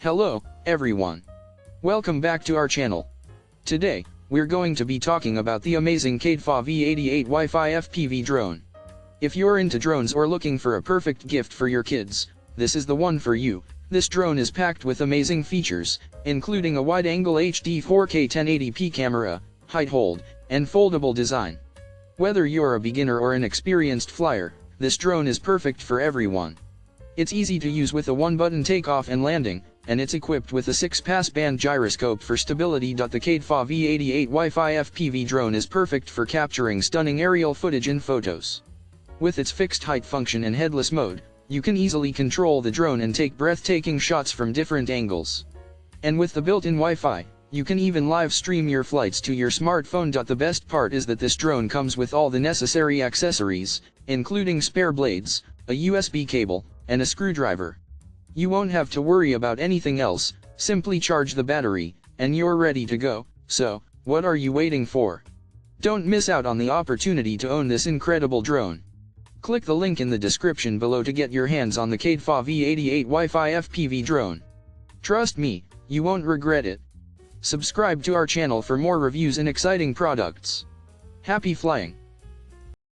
Hello, everyone. Welcome back to our channel. Today, we're going to be talking about the amazing KBDFA V88 WIFI FPV drone. If you're into drones or looking for a perfect gift for your kids, this is the one for you. This drone is packed with amazing features, including a wide-angle HD 4K 1080p camera, height hold, and foldable design. Whether you're a beginner or an experienced flyer, this drone is perfect for everyone. It's easy to use with a one-button takeoff and landing, and it's equipped with a 6-passband gyroscope for stability. The KBDFA V88 WIFI FPV drone is perfect for capturing stunning aerial footage and photos. With its fixed height function and headless mode, you can easily control the drone and take breathtaking shots from different angles. And with the built-in Wi-Fi, you can even live stream your flights to your smartphone. The best part is that this drone comes with all the necessary accessories, including spare blades, a USB cable, and a screwdriver. You won't have to worry about anything else, simply charge the battery, and you're ready to go. So, what are you waiting for? Don't miss out on the opportunity to own this incredible drone. Click the link in the description below to get your hands on the KBDFA V88 WIFI FPV drone. Trust me, you won't regret it. Subscribe to our channel for more reviews and exciting products. Happy flying!